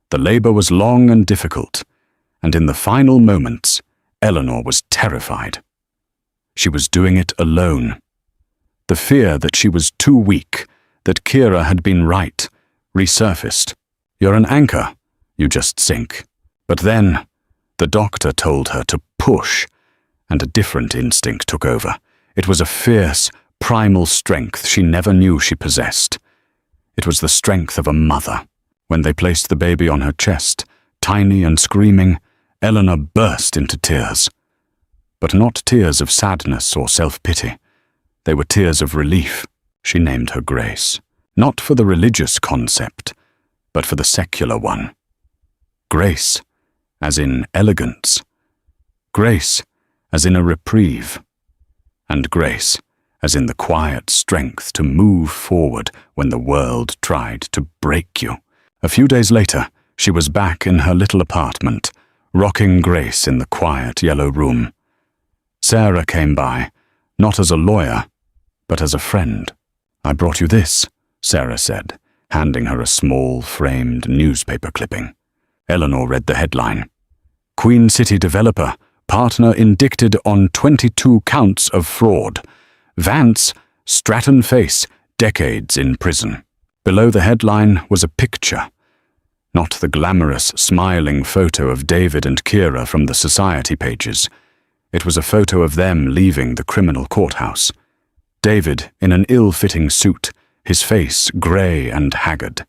The labor was long and difficult, and in the final moments, Eleanor was terrified. She was doing it alone. The fear that she was too weak, that Kira had been right, resurfaced. You're an anchor, you just sink. But then, the doctor told her to push, and a different instinct took over. It was a fierce, primal strength she never knew she possessed. It was the strength of a mother. When they placed the baby on her chest, tiny and screaming, Eleanor burst into tears. But not tears of sadness or self-pity. They were tears of relief. She named her Grace. Not for the religious concept, but for the secular one. Grace, as in elegance. Grace, as in a reprieve. And grace, as in the quiet strength to move forward when the world tried to break you. A few days later, she was back in her little apartment, rocking Grace in the quiet yellow room. Sarah came by, not as a lawyer, but as a friend. "I brought you this," Sarah said, handing her a small, framed newspaper clipping. Eleanor read the headline. "Queen City developer, partner indicted on 22 counts of fraud. Vance, Stratton face, decades in prison." Below the headline was a picture. Not the glamorous, smiling photo of David and Kira from the society pages. It was a photo of them leaving the criminal courthouse. David in an ill-fitting suit, his face grey and haggard.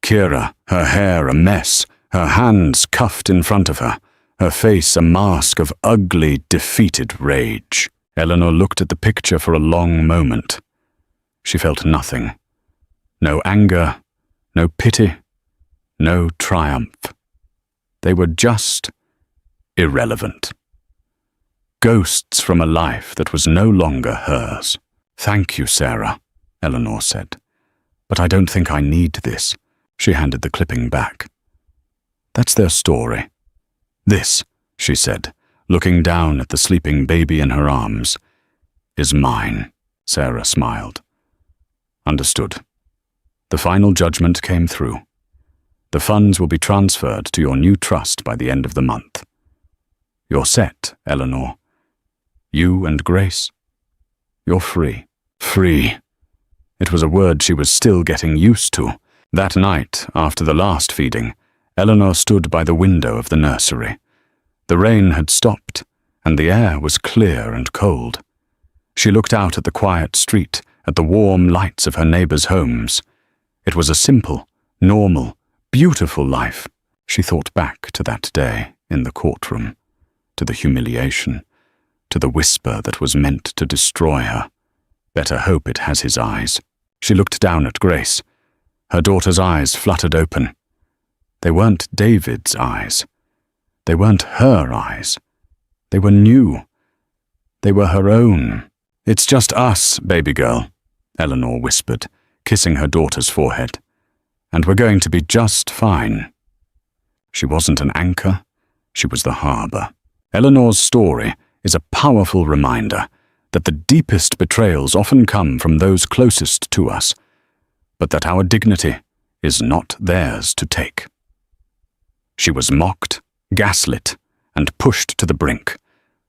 Kira, her hair a mess, her hands cuffed in front of her, her face a mask of ugly, defeated rage. Eleanor looked at the picture for a long moment. She felt nothing. No anger, no pity, no triumph. They were just irrelevant. Ghosts from a life that was no longer hers. "Thank you, Sarah," Eleanor said. "But I don't think I need this." She handed the clipping back. "That's their story." "This," she said, looking down at the sleeping baby in her arms, "is mine," Sarah smiled. "Understood." The final judgment came through. The funds will be transferred to your new trust by the end of the month. You're set, Eleanor. You and Grace. You're free. Free. It was a word she was still getting used to. That night, after the last feeding, Eleanor stood by the window of the nursery. The rain had stopped, and the air was clear and cold. She looked out at the quiet street, at the warm lights of her neighbors' homes. It was a simple, normal, beautiful life. She thought back to that day in the courtroom, to the humiliation, to the whisper that was meant to destroy her. Better hope it has his eyes. She looked down at Grace. Her daughter's eyes fluttered open. They weren't David's eyes. They weren't her eyes. They were new. They were her own. "It's just us, baby girl," Eleanor whispered, kissing her daughter's forehead. "And we're going to be just fine." She wasn't an anchor. She was the harbor. Eleanor's story is a powerful reminder that the deepest betrayals often come from those closest to us, but that our dignity is not theirs to take. She was mocked, gaslit, and pushed to the brink,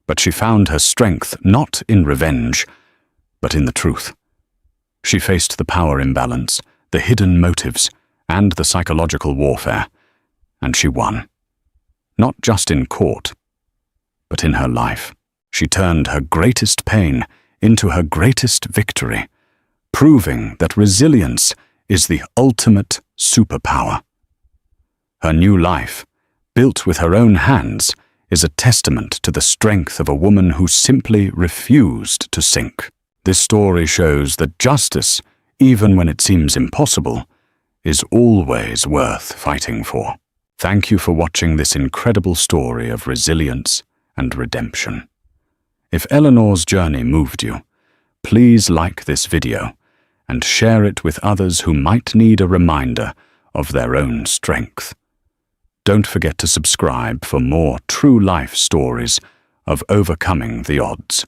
but she found her strength not in revenge, but in the truth. She faced the power imbalance, the hidden motives, and the psychological warfare, and she won. Not just in court, but in her life. She turned her greatest pain into her greatest victory, proving that resilience is the ultimate superpower. Her new life, built with her own hands, is a testament to the strength of a woman who simply refused to sink. This story shows that justice, even when it seems impossible, is always worth fighting for. Thank you for watching this incredible story of resilience and redemption. If Eleanor's journey moved you, please like this video and share it with others who might need a reminder of their own strength. Don't forget to subscribe for more true life stories of overcoming the odds.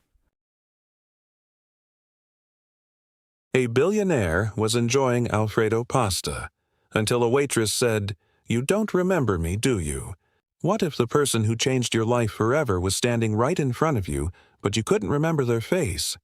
A billionaire was enjoying Alfredo pasta until a waitress said, "You don't remember me, do you?" What if the person who changed your life forever was standing right in front of you, but you couldn't remember their face?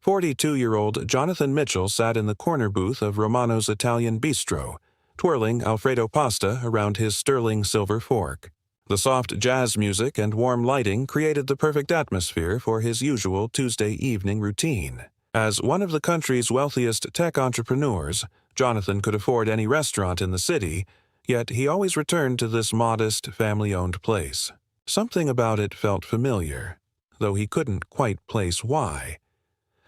42-year-old Jonathan Mitchell sat in the corner booth of Romano's Italian Bistro, twirling Alfredo pasta around his sterling silver fork. The soft jazz music and warm lighting created the perfect atmosphere for his usual Tuesday evening routine. As one of the country's wealthiest tech entrepreneurs, Jonathan could afford any restaurant in the city, yet he always returned to this modest, family-owned place. Something about it felt familiar, though he couldn't quite place why.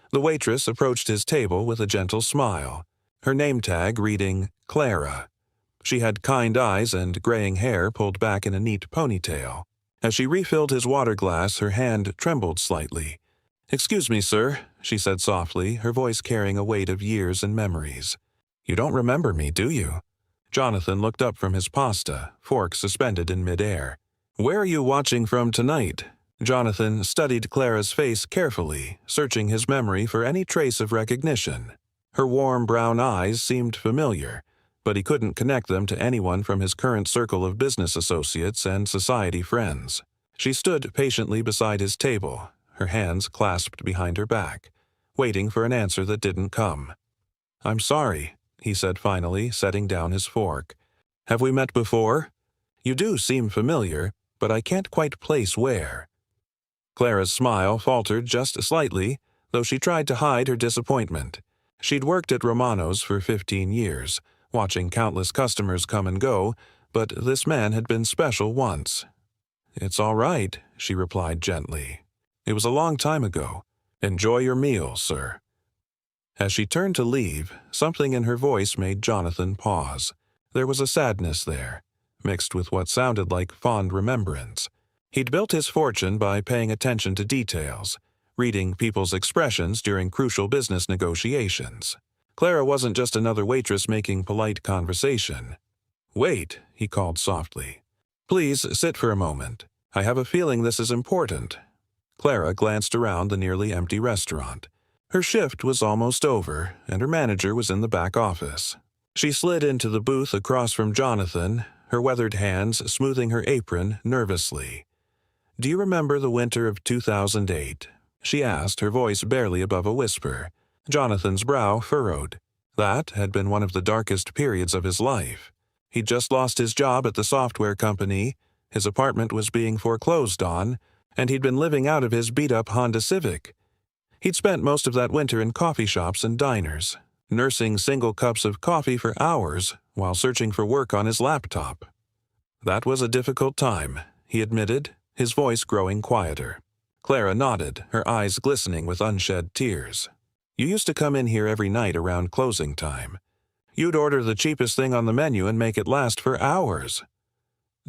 The waitress approached his table with a gentle smile, her name tag reading Clara. She had kind eyes and graying hair pulled back in a neat ponytail. As she refilled his water glass, her hand trembled slightly. "Excuse me, sir," she said softly, her voice carrying a weight of years and memories. "You don't remember me, do you?" Jonathan looked up from his pasta, fork suspended in midair. "Where are you watching from tonight?" Jonathan studied Clara's face carefully, searching his memory for any trace of recognition. Her warm brown eyes seemed familiar, but he couldn't connect them to anyone from his current circle of business associates and society friends. She stood patiently beside his table, her hands clasped behind her back, waiting for an answer that didn't come. "I'm sorry," he said finally, setting down his fork. "Have we met before? You do seem familiar, but I can't quite place where." Clara's smile faltered just slightly, though she tried to hide her disappointment. She'd worked at Romano's for 15 years, watching countless customers come and go, but this man had been special once. "It's all right," she replied gently. "It was a long time ago. Enjoy your meal, sir." As she turned to leave, something in her voice made Jonathan pause. There was a sadness there, mixed with what sounded like fond remembrance. He'd built his fortune by paying attention to details, reading people's expressions during crucial business negotiations. Clara wasn't just another waitress making polite conversation. "Wait," he called softly. "Please sit for a moment. I have a feeling this is important." Clara glanced around the nearly empty restaurant. Her shift was almost over, and her manager was in the back office. She slid into the booth across from Jonathan, her weathered hands smoothing her apron nervously. "Do you remember the winter of 2008? She asked, her voice barely above a whisper. Jonathan's brow furrowed. That had been one of the darkest periods of his life. He'd just lost his job at the software company, his apartment was being foreclosed on, and he'd been living out of his beat-up Honda Civic. He'd spent most of that winter in coffee shops and diners, nursing single cups of coffee for hours while searching for work on his laptop. "That was a difficult time," he admitted, his voice growing quieter. Clara nodded, her eyes glistening with unshed tears. "You used to come in here every night around closing time. You'd order the cheapest thing on the menu and make it last for hours."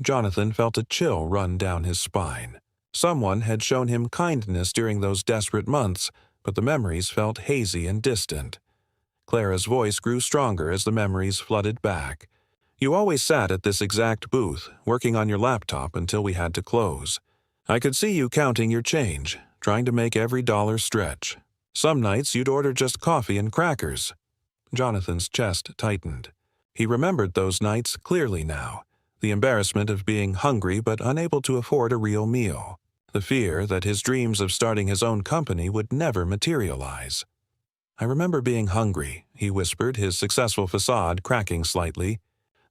Jonathan felt a chill run down his spine. Someone had shown him kindness during those desperate months, but the memories felt hazy and distant. Clara's voice grew stronger as the memories flooded back. "You always sat at this exact booth, working on your laptop until we had to close. I could see you counting your change, trying to make every dollar stretch. Some nights you'd order just coffee and crackers." Jonathan's chest tightened. He remembered those nights clearly now, the embarrassment of being hungry but unable to afford a real meal, the fear that his dreams of starting his own company would never materialize. "I remember being hungry," he whispered, his successful facade cracking slightly.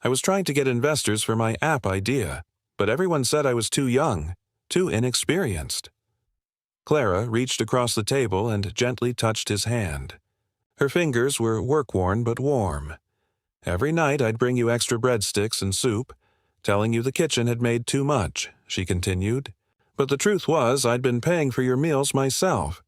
"I was trying to get investors for my app idea, but everyone said I was too young, too inexperienced." Clara reached across the table and gently touched his hand. Her fingers were work-worn but warm. "Every night I'd bring you extra breadsticks and soup, telling you the kitchen had made too much," she continued. "But the truth was I'd been paying for your meals myself.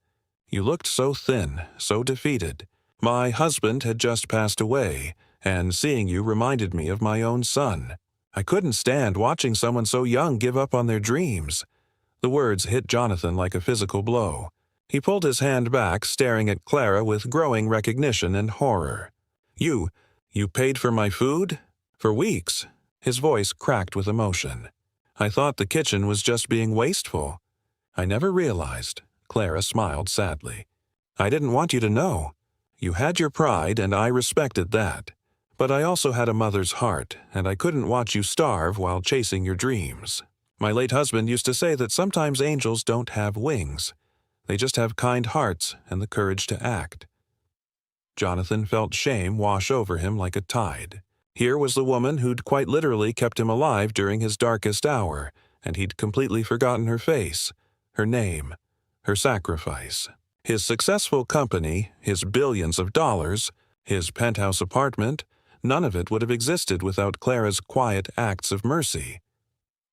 You looked so thin, so defeated. My husband had just passed away, and seeing you reminded me of my own son. I couldn't stand watching someone so young give up on their dreams." The words hit Jonathan like a physical blow. He pulled his hand back, staring at Clara with growing recognition and horror. You paid for my food? For weeks." His voice cracked with emotion. "I thought the kitchen was just being wasteful." "I never realized." Clara smiled sadly. "I didn't want you to know. You had your pride, and I respected that. But I also had a mother's heart, and I couldn't watch you starve while chasing your dreams. My late husband used to say that sometimes angels don't have wings. They just have kind hearts and the courage to act. Jonathan felt shame wash over him like a tide. Here was the woman who'd quite literally kept him alive during his darkest hour, and he'd completely forgotten her face, her name, her sacrifice. His successful company, his billions of dollars, his penthouse apartment, none of it would have existed without Clara's quiet acts of mercy.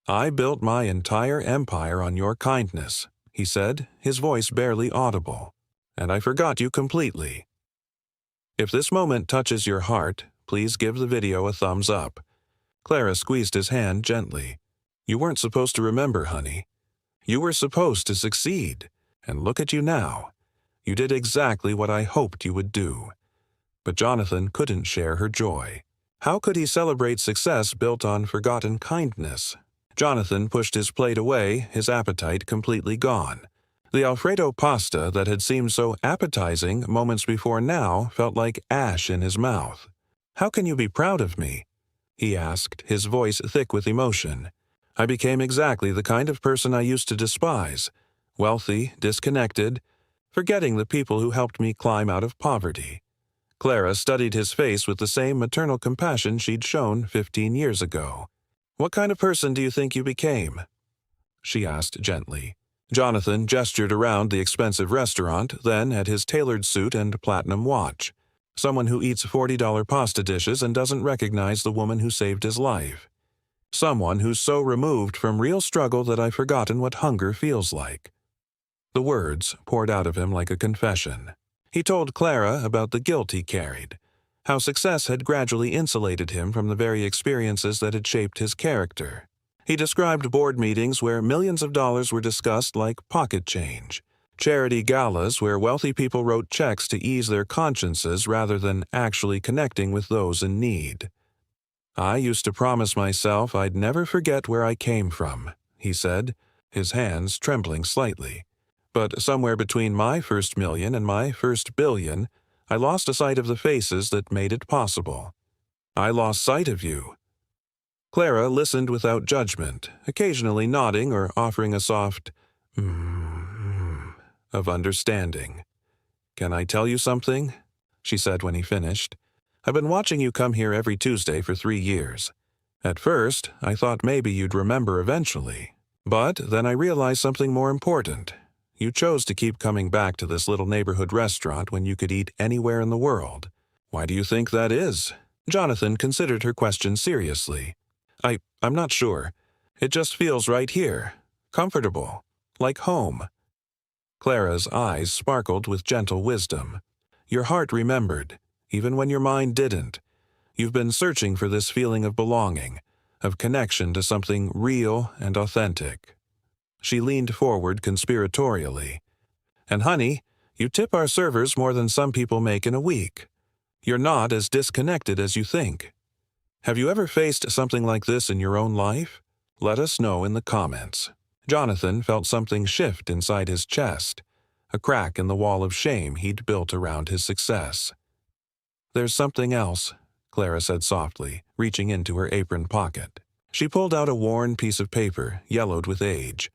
"I built my entire empire on your kindness," he said, his voice barely audible, "and I forgot you completely." If this moment touches your heart, please give the video a thumbs up. Clara squeezed his hand gently. "You weren't supposed to remember, honey. You were supposed to succeed, and look at you now. You did exactly what I hoped you would do." But Jonathan couldn't share her joy. How could he celebrate success built on forgotten kindness? Jonathan pushed his plate away, his appetite completely gone. The Alfredo pasta that had seemed so appetizing moments before now felt like ash in his mouth. "How can you be proud of me?" he asked, his voice thick with emotion. "I became exactly the kind of person I used to despise. Wealthy, disconnected, forgetting the people who helped me climb out of poverty." Clara studied his face with the same maternal compassion she'd shown 15 years ago. "What kind of person do you think you became?" she asked gently. Jonathan gestured around the expensive restaurant, then at his tailored suit and platinum watch. "Someone who eats $40 pasta dishes and doesn't recognize the woman who saved his life. Someone who's so removed from real struggle that I've forgotten what hunger feels like." The words poured out of him like a confession. He told Clara about the guilt he carried, how success had gradually insulated him from the very experiences that had shaped his character. He described board meetings where millions of dollars were discussed like pocket change, charity galas where wealthy people wrote checks to ease their consciences rather than actually connecting with those in need. "I used to promise myself I'd never forget where I came from," he said, his hands trembling slightly. "But somewhere between my first million and my first billion, I lost sight of the faces that made it possible. I lost sight of you." Clara listened without judgment, occasionally nodding or offering a soft of understanding. "Can I tell you something?" she said when he finished. "I've been watching you come here every Tuesday for 3 years. At first, I thought maybe you'd remember eventually. But then I realized something more important. You chose to keep coming back to this little neighborhood restaurant when you could eat anywhere in the world. Why do you think that is?" Jonathan considered her question seriously. I'm not sure. It just feels right here. Comfortable. Like home." Clara's eyes sparkled with gentle wisdom. "Your heart remembered, even when your mind didn't. You've been searching for this feeling of belonging, of connection to something real and authentic." She leaned forward conspiratorially. "And honey, you tip our servers more than some people make in a week. You're not as disconnected as you think. Have you ever faced something like this in your own life? Let us know in the comments." Jonathan felt something shift inside his chest, a crack in the wall of shame he'd built around his success. "There's something else," Clara said softly, reaching into her apron pocket. She pulled out a worn piece of paper, yellowed with age.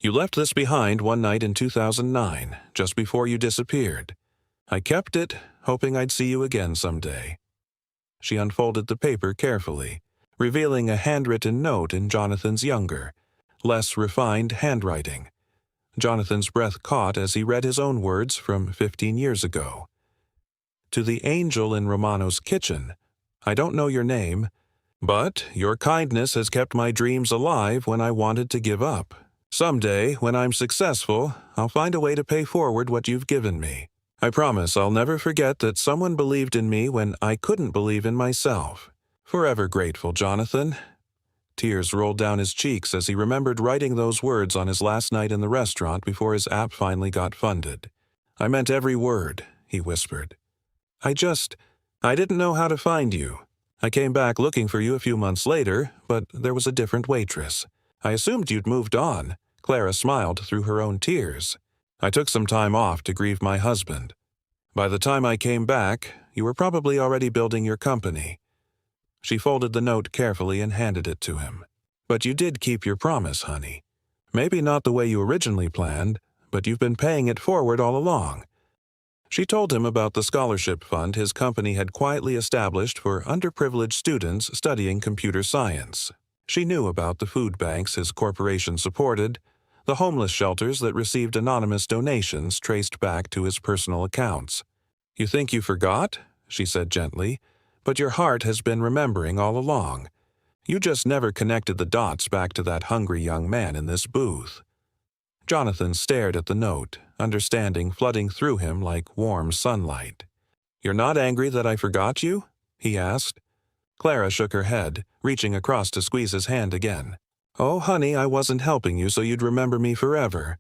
"You left this behind one night in 2009, just before you disappeared. I kept it, hoping I'd see you again someday." She unfolded the paper carefully, revealing a handwritten note in Jonathan's younger, less refined handwriting. Jonathan's breath caught as he read his own words from 15 years ago. "To the angel in Romano's kitchen, I don't know your name, but your kindness has kept my dreams alive when I wanted to give up. Someday, when I'm successful, I'll find a way to pay forward what you've given me. I promise I'll never forget that someone believed in me when I couldn't believe in myself. Forever grateful, Jonathan." Tears rolled down his cheeks as he remembered writing those words on his last night in the restaurant before his app finally got funded. "I meant every word," he whispered. I didn't know how to find you. I came back looking for you a few months later, but there was a different waitress. I assumed you'd moved on." Clara smiled through her own tears. "I took some time off to grieve my husband. By the time I came back, you were probably already building your company." She folded the note carefully and handed it to him. "But you did keep your promise, honey. Maybe not the way you originally planned, but you've been paying it forward all along." She told him about the scholarship fund his company had quietly established for underprivileged students studying computer science. She knew about the food banks his corporation supported, the homeless shelters that received anonymous donations traced back to his personal accounts. "You think you forgot?" she said gently, "but your heart has been remembering all along. You just never connected the dots back to that hungry young man in this booth." Jonathan stared at the note, understanding flooding through him like warm sunlight. "You're not angry that I forgot you?" he asked. Clara shook her head, reaching across to squeeze his hand again. "Oh, honey, I wasn't helping you so you'd remember me forever.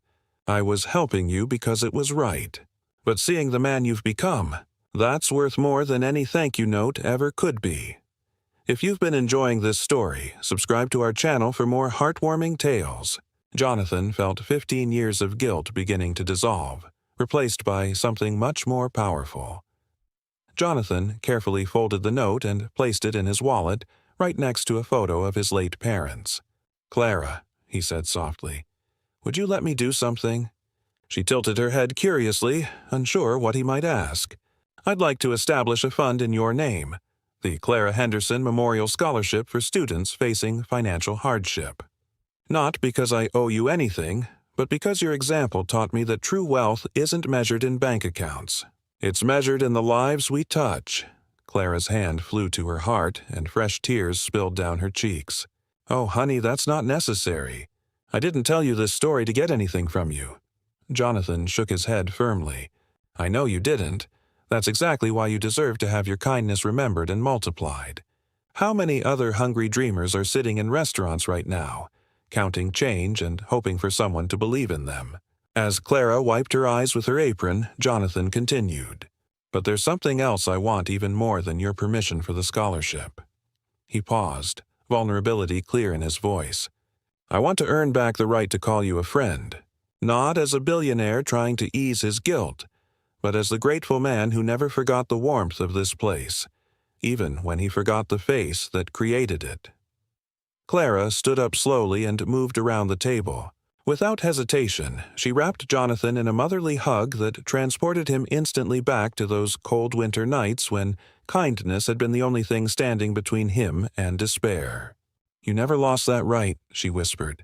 I was helping you because it was right. But seeing the man you've become, that's worth more than any thank you note ever could be." If you've been enjoying this story, subscribe to our channel for more heartwarming tales. Jonathan felt 15 years of guilt beginning to dissolve, replaced by something much more powerful. Jonathan carefully folded the note and placed it in his wallet, right next to a photo of his late parents. "Clara," he said softly, "would you let me do something?" She tilted her head curiously, unsure what he might ask. "I'd like to establish a fund in your name, the Clara Henderson Memorial Scholarship for students facing financial hardship. Not because I owe you anything, but because your example taught me that true wealth isn't measured in bank accounts. It's measured in the lives we touch." Clara's hand flew to her heart, and fresh tears spilled down her cheeks. "Oh, honey, that's not necessary. I didn't tell you this story to get anything from you." Jonathan shook his head firmly. "I know you didn't. That's exactly why you deserve to have your kindness remembered and multiplied. How many other hungry dreamers are sitting in restaurants right now, counting change and hoping for someone to believe in them?" As Clara wiped her eyes with her apron, Jonathan continued, "But there's something else I want even more than your permission for the scholarship." He paused, vulnerability clear in his voice. "I want to earn back the right to call you a friend, not as a billionaire trying to ease his guilt, but as the grateful man who never forgot the warmth of this place, even when he forgot the face that created it." Clara stood up slowly and moved around the table. Without hesitation, she wrapped Jonathan in a motherly hug that transported him instantly back to those cold winter nights when kindness had been the only thing standing between him and despair. "You never lost that right," she whispered.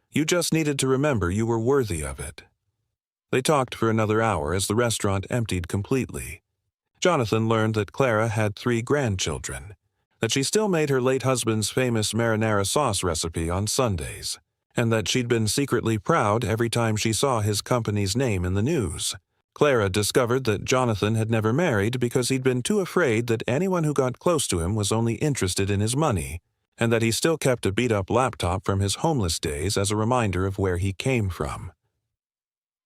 "You just needed to remember you were worthy of it." They talked for another hour as the restaurant emptied completely. Jonathan learned that Clara had 3 grandchildren, that she still made her late husband's famous marinara sauce recipe on Sundays, and that she'd been secretly proud every time she saw his company's name in the news. Clara discovered that Jonathan had never married because he'd been too afraid that anyone who got close to him was only interested in his money, and that he still kept a beat-up laptop from his homeless days as a reminder of where he came from.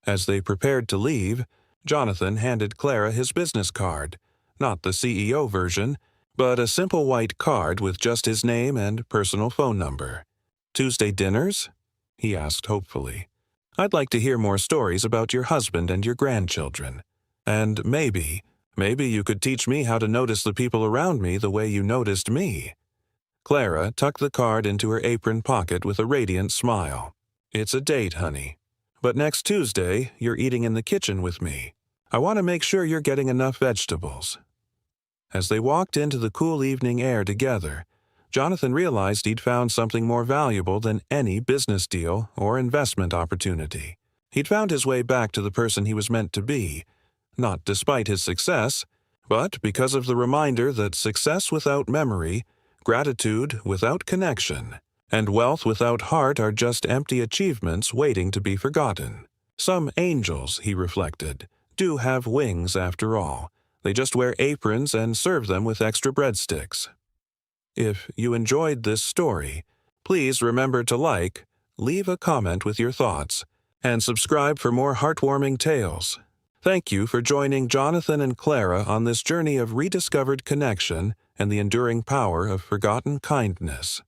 As they prepared to leave, Jonathan handed Clara his business card, not the CEO version, but a simple white card with just his name and personal phone number. "Tuesday dinners?" he asked hopefully. "I'd like to hear more stories about your husband and your grandchildren. And maybe you could teach me how to notice the people around me the way you noticed me." Clara tucked the card into her apron pocket with a radiant smile. "It's a date, honey. But next Tuesday, you're eating in the kitchen with me. I want to make sure you're getting enough vegetables." As they walked into the cool evening air together, Jonathan realized he'd found something more valuable than any business deal or investment opportunity. He'd found his way back to the person he was meant to be, not despite his success, but because of the reminder that success without memory, gratitude without connection, and wealth without heart are just empty achievements waiting to be forgotten. Some angels, he reflected, do have wings after all. They just wear aprons and serve them with extra breadsticks. If you enjoyed this story, please remember to like, leave a comment with your thoughts, and subscribe for more heartwarming tales. Thank you for joining Jonathan and Clara on this journey of rediscovered connection and the enduring power of forgotten kindness.